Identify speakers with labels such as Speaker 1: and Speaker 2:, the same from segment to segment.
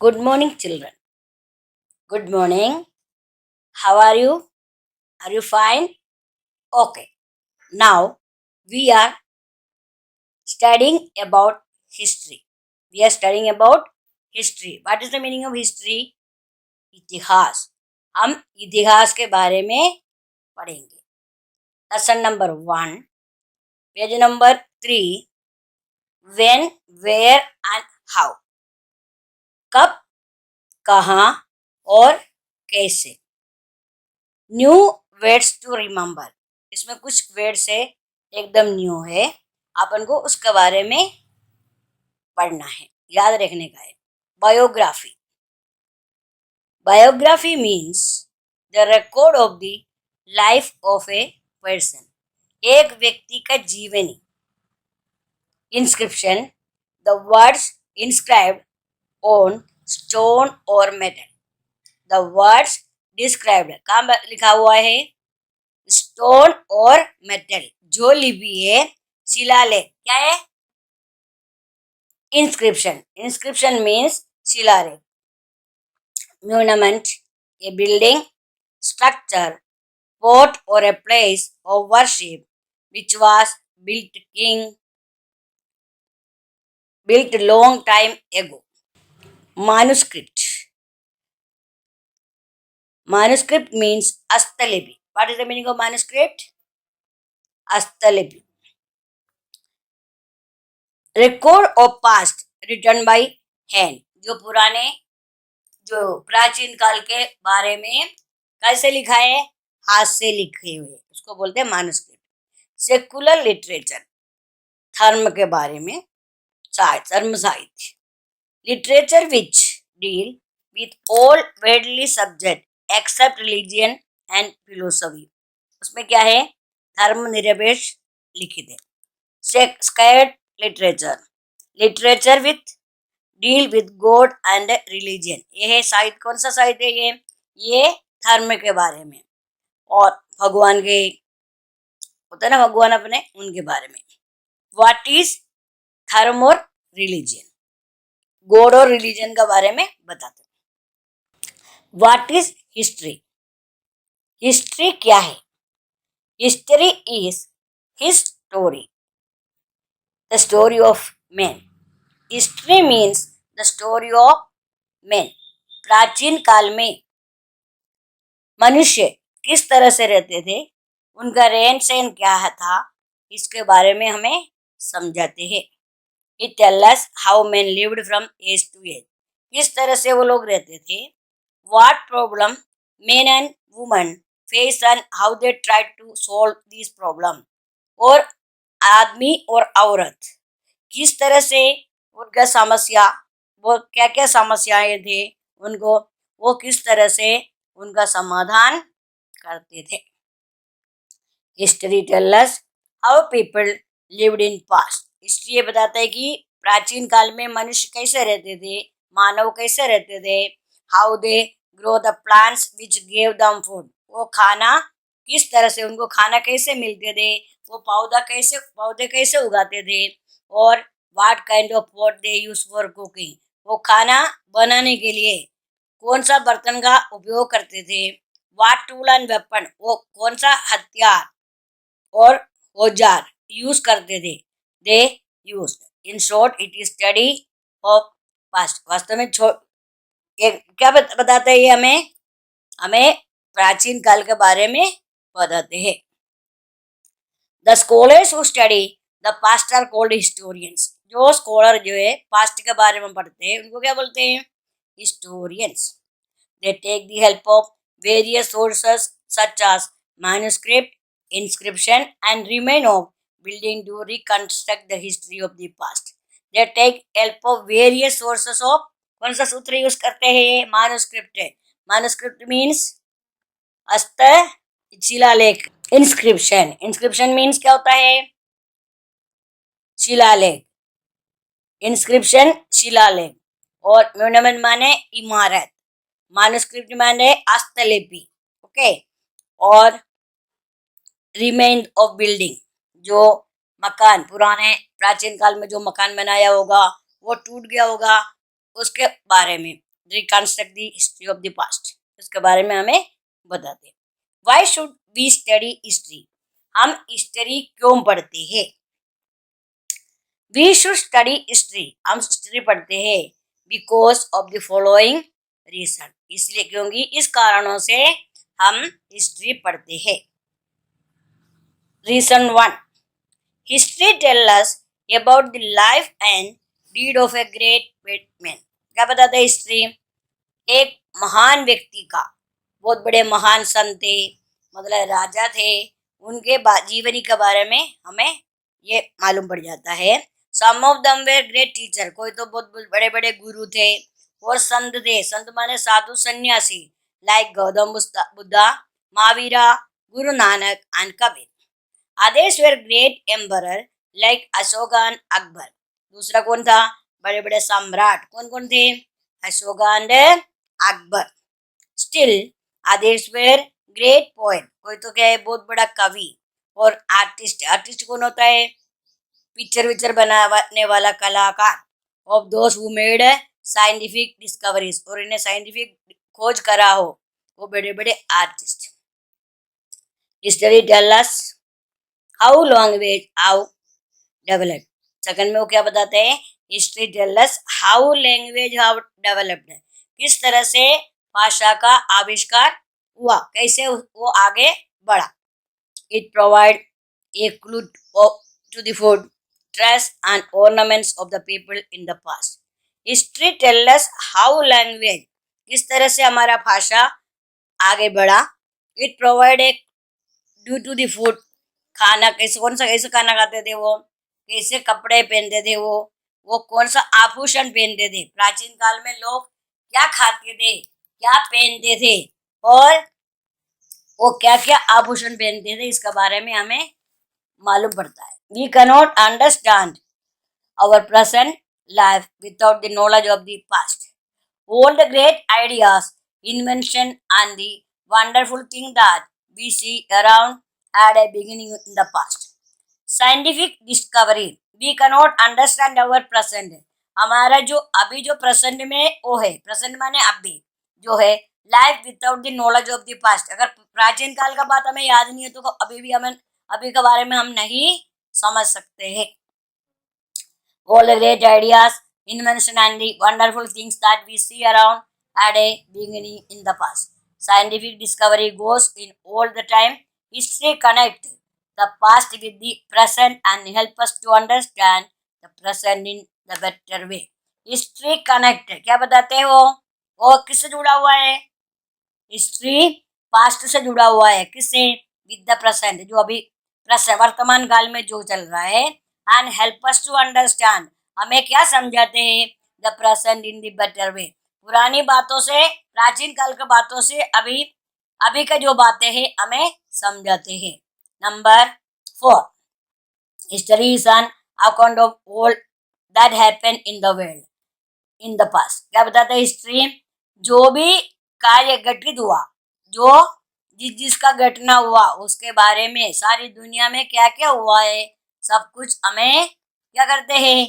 Speaker 1: Good morning, children. Good morning. How are you? Are you fine? Okay. Now we are studying about history. We are studying about history. What is the meaning of history? इतिहास. हम इतिहास के बारे में पढ़ेंगे. Lesson number 1, page number 3. When, where and how. कब, कहाँ और कैसे. New words to remember. इसमें कुछ वर्ड्स है एकदम न्यू है, अपन को उसके बारे में पढ़ना है, याद रखने का है. Biography. Biography means the record of the life of a person. एक व्यक्ति का जीवनी. Inscription, the words inscribed on stone और मेटल. द वर्ड्स डिस्क्राइब्ड, कहाँ लिखा हुआ है? स्टोन और मेटल. जो लिपि है, शिलालेख. क्या है? इंस्क्रिप्शन. इंस्क्रिप्शन मीन्स शिलालेख. Monument, a building, structure, fort or a place of worship which was built long time ago. Manuscript. Manuscript means Astalipi. What is the meaning of manuscript? Astalipi. Record of past written by hand. जो प्राचीन काल के बारे में कैसे लिखा है? हाथ से लिखे हुए, उसको बोलते हैं मैन्युस्क्रिप्ट. सेकुलर लिटरेचर, धर्म के बारे में धर्म साहित्य. Literature which deal with all worldly subject except religion and philosophy. उसमें क्या है? धर्म निरपेक्ष लिखित है. Sacred literature, literature with deal with god and religion. ये है साहित्य. कौन सा साहित्य है ये? धर्म के बारे में और भगवान के होता है ना, भगवान अपने, उनके बारे में. व्हाट इज धर्म और रिलीजन? गॉड और रिलीजन के बारे में बताते हैं. What is history? हिस्ट्री क्या है? History is his story, the story of man. History means the story of man. प्राचीन काल में मनुष्य किस तरह से रहते थे, उनका रहन सहन क्या था, इसके बारे में हमें समझाते हैं. It tells us how man lived from age to age. किस तरह से वो लोग रहते थे. What problem men and women face and how they try to solve this problem. और आदमी और औरत किस तरह से उनका समस्या, वो क्या क्या समस्याएं थे उनको, वो किस तरह से उनका समाधान करते थे. History tales us how people lived in past. History ये बताता है कि प्राचीन काल में मनुष्य कैसे रहते थे, मानव कैसे रहते थे. How they grow the plants which gave them food. वो खाना किस तरह से, उनको खाना कैसे मिलते थे, वो पौधे कैसे उगाते थे. और what kind of pot they use for cooking. वो खाना बनाने के लिए कौन सा बर्तन का उपयोग करते थे. व्हाट टूल एंड वेपन, वो कौन सा हथियार और औजार यूज करते थे. They use. In short it is study of past. वास्तव में क्या बताता है ये हमें प्राचीन काल के बारे में बताते हैं. The scholars who study the past are called historians. जो स्कॉलर जो है पास्ट के बारे में पढ़ते हैं, उनको क्या बोलते हैं? Historians. They take the help of various sources such as manuscript, inscription and remain of building to reconstruct the history of the past. They take help of various sources of. कौन सा सूत्र यूज करते हैं? Manuscript है. Manuscript means शिलालेख. Inscription means क्या होता है? शिलालेख. इंस्क्रिप्शन शिलालेख. और मोन्यूमेंट माने इमारत. मैन्युस्क्रिप्ट माने हस्तलिपि. ओके. और रिमेन ऑफ बिल्डिंग, जो मकान, पुराने प्राचीन काल में जो मकान बनाया होगा वो टूट गया होगा, उसके बारे में. Reconstruct the history of the past, उसके बारे में हमें बताते हैं। Why should we study history, हम हिस्ट्री क्यों पढ़ते हैं? वी शुड स्टडी हिस्ट्री, हम हिस्ट्री पढ़ते हैं because of the following reason, इसलिए क्योंकि इस कारणों से हम हिस्ट्री पढ़ते हैं। Reason 1, history tell us about the life and deed of a great man. क्या बताता है हिस्ट्री? एक महान व्यक्ति का, बहुत बड़े महान संत थे, मतलब राजा थे, उनके जीवनी के बारे में हमें ये मालूम पड़ जाता है। Some of them were great teacher, कोई तो बहुत बड़े बड़े गुरु थे और संत थे, संत माने साधु सन्यासी, like Gautam Buddha, Mahavira, Guru Nanak and Kabir. Others were great emperor like Ashoka and Akbar. दूसरा कौन था? बड़े बड़े सम्राट, कौन कौन थे? Ashoka and Akbar. Still others were great poet, कोई तो क्या है, बहुत बड़ा कवि और आर्टिस्ट। आर्टिस्ट कौन होता है? पिक्चर विक्चर बनाने वाला कलाकार। Of those who made scientific discoveries, और इन्हें साइंटिफिक खोज करा हो, वो बड़े बड़े artist. History tell us how language how developed. Second में वो क्या बताते हैं? History tell us how language how developed, किस तरह से भाषा का आविष्कार हुआ, कैसे वो आगे बढ़ा। It provide a clue to the food, dress and ornaments of the people in the past. History tell us how language, किस तरह से हमारा भाषा आगे बढ़ा। इट प्रोवाइड ए ड्यू टू द फूड, खाना कैसे, कौन सा कैसे खाना खाते थे वो, कैसे कपड़े पहनते थे वो कौन सा आभूषण पहनते थे, प्राचीन काल में लोग क्या खाते थे, क्या पहनते थे, और वो क्या क्या आभूषण पहनते थे, इसके बारे में हमें मालूम पड़ता है। We cannot understand our present life without the knowledge of the past. All the great ideas, invention and the wonderful thing that we see around had a beginning in the past. Scientific discovery, we cannot understand our present. हमारा जो अभी जो present में वो है, present माने अभी जो है, life without the knowledge of the past. अगर प्राचीन काल का बात हमें याद नहीं है तो अभी भी हमें अभी के बारे में हम नहीं समझ सकते हैं। All the great ideas, invention and the wonderful things that we see around had a beginning in the past. Scientific discovery goes in all the time. History connects the past with the present and help us to understand the present in the better way. History connect, क्या बताते हो? वो किससे जुड़ा हुआ है? History past से जुड़ा हुआ है, किससे? विद द प्रेजेंट, जो अभी वर्तमान काल में जो चल रहा है। And help us to understand, हमें क्या समझाते हैं? The present in the better way, पुरानी बातों से, प्राचीन काल की बातों से अभी अभी का जो बातें हैं हमें समझाते हैं। Number 4, history is an account of all that happen in the world in the past. क्या बताता है हिस्ट्री? जो भी कार्य घटित हुआ, जो जिसका घटना हुआ उसके बारे में, सारी दुनिया में क्या क्या हुआ है, सब कुछ हमें क्या करते हैं?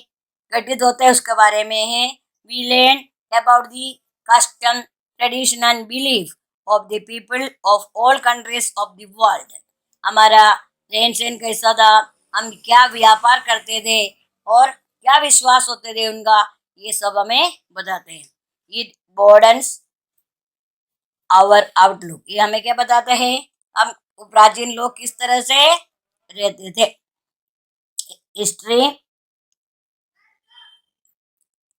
Speaker 1: घटित होता है, उसके बारे में है। We learn about the custom, tradition and belief of the people of all countries of the world. हमारा रहन सहन कैसा था, हम क्या व्यापार करते थे और क्या विश्वास होते थे उनका, ये सब हमें बताते हैं। इट बॉर्डन्स आवर आउटलुक, ये हमें क्या बताते हैं? हम प्राचीन लोग किस तरह से रहते थे। History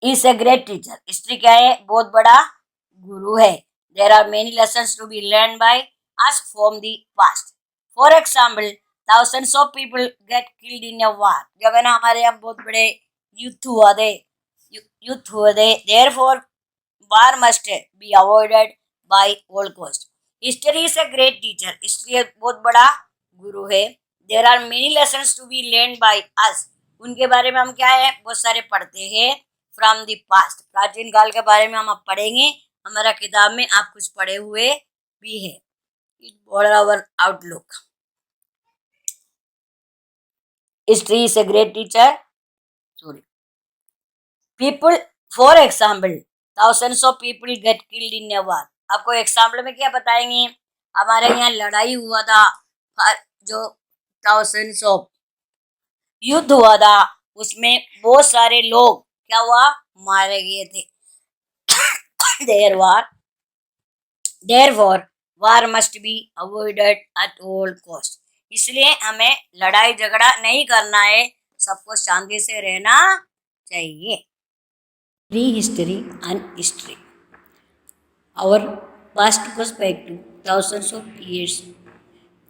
Speaker 1: is a great teacher, history क्या है? बहुत बड़ा गुरु है। There are many lessons to be learn by us from the past. For example, thousands of people get killed in a war, जब है ना हमारे यहाँ बहुत बड़े युद्ध हुए थे, therefore war must be avoided by all cost. History is a great teacher, history बहुत बड़ा गुरु है। There are many lessons to be learned by us, उनके बारे में हम क्या है? बहुत सारे पढ़ते हैं। फ्रॉम द पास्ट, प्राचीन काल के बारे में हम अब पढ़ेंगे, हमारा किताब में आप कुछ पढ़े हुए भी है। It broaden our outlook. History is a great teacher, sorry, people, for example, thousands of people get killed in a war. आपको एग्जाम्पल में क्या बताएंगे? हमारे यहाँ लड़ाई हुआ था, जो thousands of युद्ध हुआ था, उसमें बहुत सारे लोग क्या हुआ, मारे गए थे। Therefore, war must be avoided at all cost. इसलिए हमें लड़ाई झगड़ा नहीं करना है, सबको शांति से रहना चाहिए। Pre history and history, our past goes back to thousands of years.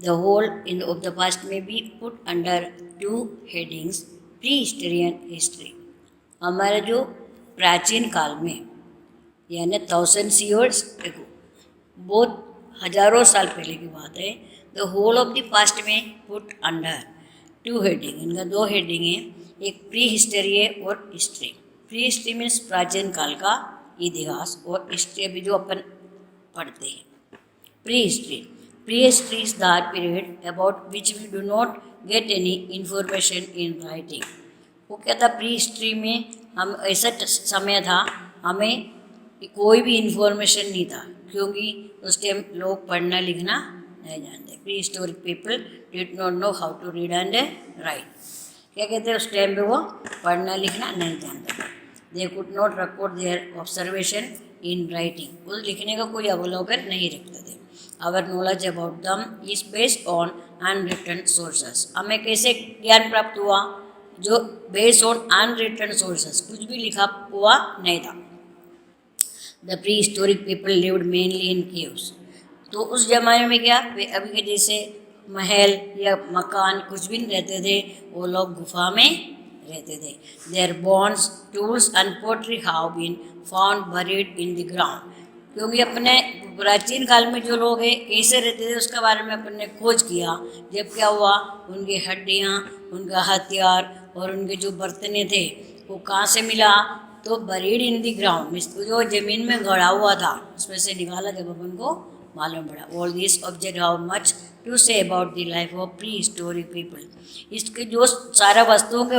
Speaker 1: The whole of the past may be put under two headings, prehistory and history. हमारे जो प्राचीन काल में, यानी thousands years ago, बहुत हजारों साल पहले की बात है, the whole of the past में पुट अंडर टू हेडिंग, इनका दो हेडिंग है, एक प्री हिस्ट्री है और हिस्ट्री। प्री हिस्ट्री मीन्स प्राचीन काल का इतिहास, और हिस्ट्री अभी जो अपन पढ़ते हैं। Prehistory is that period about which we do not get any information in writing. वो क्या था, प्री हिस्ट्री में हम ऐसा समय था हमें कोई भी इंफॉर्मेशन नहीं था, क्योंकि उस टाइम लोग पढ़ना लिखना नहीं जानते। Prehistoric people did not know how to read and write. क्या कहते हैं, उस टाइम पे वो पढ़ना लिखना नहीं जानते थे। They could not record their observation in writing, उस लिखने का कोई अवलोकन नहीं रखते थे। Our knowledge about them is based on unwritten sources. हमें कैसे ज्ञान प्राप्त हुआ, जो बेस्ड ऑन अनरिटन सोर्सेस, कुछ भी लिखा हुआ नहीं था। The pre historic people lived mainly in caves. तो उस जमाने में क्या, वे अभी के जैसे महल या मकान कुछ भी नहीं रहते थे, वो लोग गुफा में रहते थे। Their bones, tools and pottery have been found buried in the ground. क्योंकि अपने प्राचीन काल में जो लोग हैं कैसे रहते थे उसके बारे में अपन ने खोज किया। जब क्या हुआ, उनकी हड्डियाँ, उनका हथियार और उनके जो बर्तने थे वो कहाँ से मिला, तो बरीड इन दी ग्राउंड, जो जमीन में गड़ा हुआ था उसमें से निकाला जब अपन को मालूम पड़ा। All this object how much to say about the life of prehistoric people. इसके जो सारा वस्तुओं के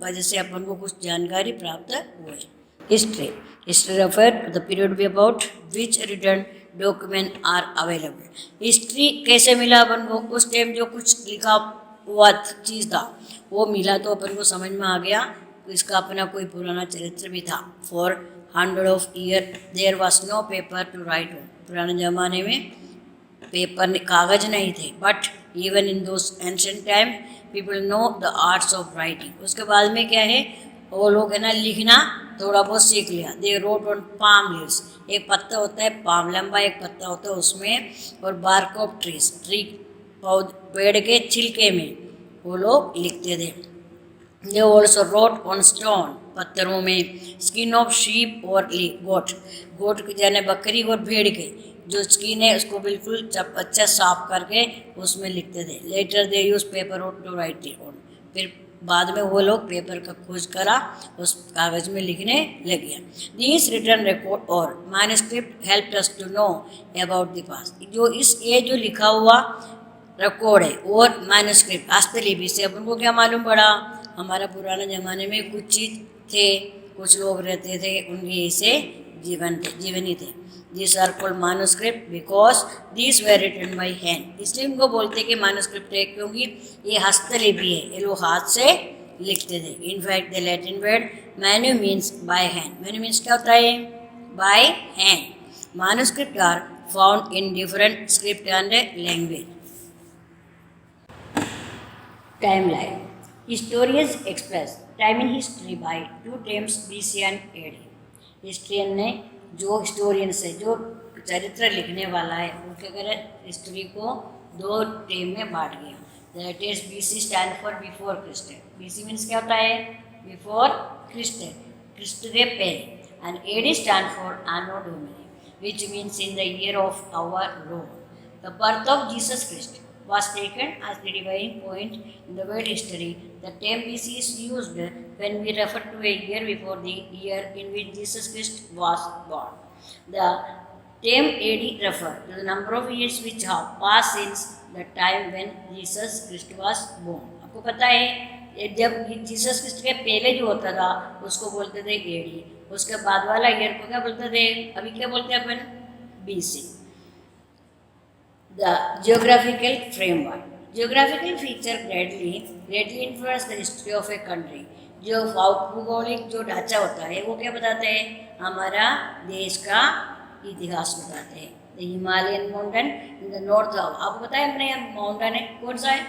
Speaker 1: वजह से अपन को कुछ जानकारी प्राप्त हुई। History refer to the period about which written document are available. History कैसे मिला अपन को, उस टाइम जो कुछ लिखा हुआ चीज़ था वो मिला, तो अपन को समझ में आ गया इसका अपना कोई पुराना चरित्र भी था। For 100 of year there was no paper to write on. पुराने ज़माने में पेपर कागज नहीं थे, but even in those ancient time people know the arts of writing. उसके बाद में क्या है, वो लोग है ना लिखना थोड़ा बहुत सीख लिया। They wrote on palm leaves, एक पत्ता होता है पाम, लंबा एक पत्ता होता है उसमें, और बार्क ऑफ ट्री पेड़ के छिलके में वो लोग लिखते थे। They also wrote on stone, पत्थरों में, स्किन ऑफ शीप और गोट यानी बकरी और भेड़ के जो स्किन है उसको बिल्कुल अच्छा साफ करके उसमें लिखते थे। Later they use paper to write it on. फिर बाद में वो लोग पेपर का खोज करा, उस कागज में लिखने लगे। दिस रिटर्न रिकॉर्ड और manuscript help us to know about the past. जो ये जो लिखा हुआ रिकॉर्ड है और मैन्युस्क्रिप्ट हस्तलिपि से अपन को क्या मालूम पड़ा, हमारा पुराने ज़माने में कुछ चीज़ थे, कुछ लोग रहते थे, उनके ऐसे जीवनी थे। This are called manuscript because this were written by hand. इसलिए उनको बोलते हैं कि मैन्युस्क्रिप्ट है, क्योंकि ये हस्तलिपि है, ये लोग हाथ से लिखते थे। In fact the Latin word manu means by hand. Manu means क्या होता है, by hand. Manuscript are found in different script and language. Timeline. Historians express time in history by two terms BC and AD. Historian ने जो historians है, जो चरित्र लिखने वाला है, वो क्या करे, हिस्ट्री को दो टेम में बांट गया। That is BC stand for before Christ. BC means क्या होता है, बिफोर क्रिस्ट, क्रिस्ट के पहले। And AD stand for Anno Domini which means in the year of our Lord. The birth of Jesus Christ was taken as the dividing point in the world history. The term BC is used when we refer to a year before the year in which Jesus Christ was born. The term AD refers to the number of years which have passed since the time when Jesus Christ was born. आपको पता है ये जब Jesus Christ के पहले जो होता था उसको बोलते थे एडी, उसके बाद वाला ईयर को क्या बोलते थे, अभी क्या बोलते हैं अपन, BC. The geographical framework, geographical feature greatly influence the history of a country. जो भौगोलिक जो ढांचा होता है वो क्या बताते हैं, हमारा देश का इतिहास बताते हैं। The Himalayan mountain in the north, आपको पता है अपने यहाँ माउंटेन है कौन सा है,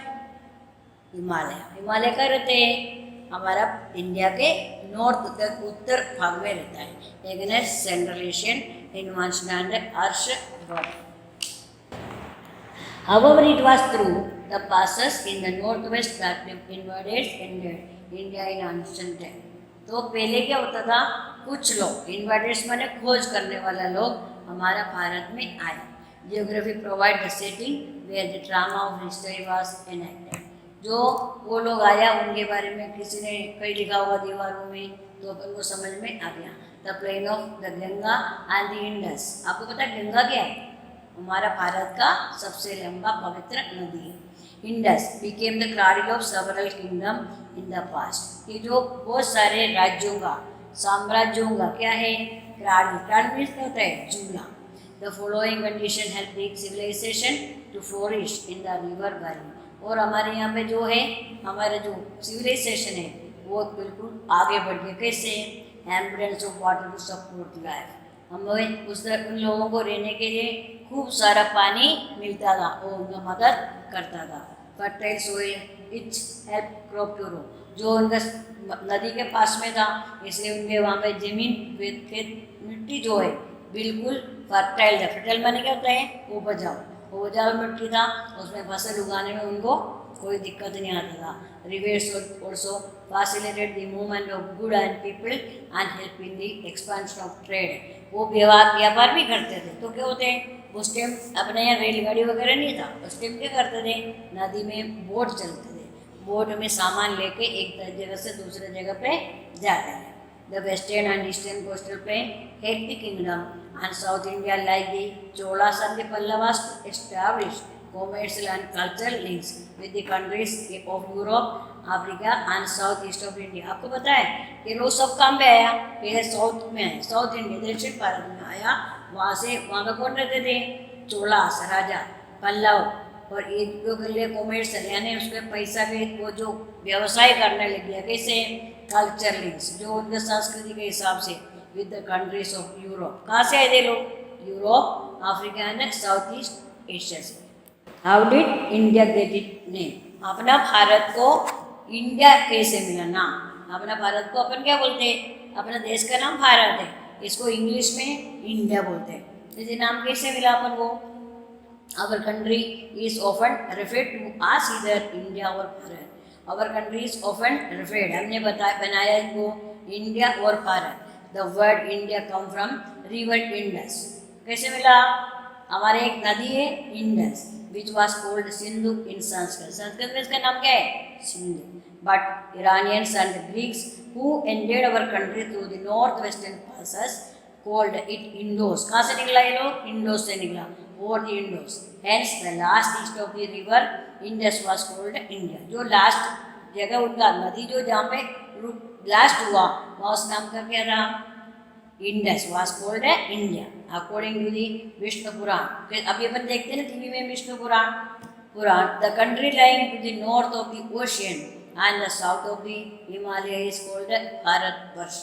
Speaker 1: हिमालय। हिमालय का रहते हैं हमारा इंडिया के नॉर्थ उत्तर भाग में रहता है, लेकिन सेंट्रल एशियन हिमालयन एंड अर्श border. However, it was through the passes in the northwest that the invaders entered India in ancient time. तो पहले क्या होता था, कुछ लोग इन्वाइडर्स माने खोज करने वाला लोग हमारा भारत में आए। Geography provide the setting where the drama of history was enacted. जो वो लोग आया उनके बारे में किसी ने कहीं लिखा हुआ दीवारों में तो अपन को समझ में आ गया। The plain of the Ganga and the Indus, आपको पता है गंगा क्या है, हमारा भारत का सबसे लंबा पवित्र नदी है। Indus became the cradle of several kingdom in the past, ये जो बहुत सारे राज्यों का साम्राज्यों का क्या है, क्राडिल। क्राडिल मीन्स क्या होता है, जूना। The following condition help the civilisation to flourish in the river valley. और हमारे यहाँ पे जो है हमारा जो सिविलाइजेशन है वो बिल्कुल आगे बढ़ गया। कैसे, एम्बुलेंस of water to support life, हमें उन लोगों को रहने के लिए खूब सारा पानी मिलता था, वो उनका मदद करता था। Fertile soil its help crop to grow, जो उनका नदी के पास में था इसलिए उनके वहाँ पे जमीन खेत मिट्टी जो है बिल्कुल फर्टाइल था। फर्टाइल माने क्या होता है, उपजाऊ मिट्टी था, उसमें फसल उगाने में उनको कोई दिक्कत नहीं आता था। Reverse also facilitated the movement of good and people and help in the expansion of trade। वो व्यापार भी करते थे। तो क्या होते हैं, उस टाइम अपने यहाँ रेलगाड़ी वगैरह नहीं था, उस टाइम क्या करते थे, नदी में बोट चलते थे, बोट में सामान लेके एक जगह से दूसरे जगह पे जाते हैं। The western and eastern coastal plain help the kingdom and south India like the Cholas and the Pallavas establish commercial and cultural links with the countries of Europe, Africa and South East of India। आपको पता है कि लोग सब काम पे आया, पहले साउथ में आए, साउथ इंडिया दक्षिण भारत में आया, वहाँ पे कौन रहते थे, चोलास राजा, पल्लव, और एक जो लिए कॉमर्शियल यानी उसके पैसा के वो जो व्यवसाय करने लग गया। कैसे, कल्चर लिंक्स, जो उनके संस्कृति के हिसाब से with the countries of Europe. कहाँ से आए थे लोग, Europe, Africa and South East Asia से। How did India get it name, अपना भारत को इंडिया कैसे मिला नाम। अपना भारत को अपन क्या बोलते हैं, अपना देश का नाम भारत है, इसको इंग्लिश में इंडिया बोलते हैं। जैसे नाम कैसे मिला अपन को, our country is often referred to as इधर इंडिया और Bharat. Our country is often referred, हमने बनाया इनको इंडिया और Bharat. The word India come from river Indus, कैसे मिला, हमारे एक नदी है Indus which was called Sindhu in Sanskrit। Sanskrit में इसका नाम क्या है, Sindhu. But Iranians and Greeks who entered our country through the northwestern passes called it Indus। कहाँ से निकला ये लोग, इंडोस से निकला, और the Indus। Hence the last east of the river Indus was called India। जो लास्ट जगह उनका नदी जो जहाँ पे लास्ट हुआ वहाँ उस नाम का क्या था, Indus was called India according to the Vishnu Purana. अभी अपन देखते हैं ना टीवी में Vishnu Purana, the country lying to the north of the ocean and the south of the Himalaya is called Bharatvarsh.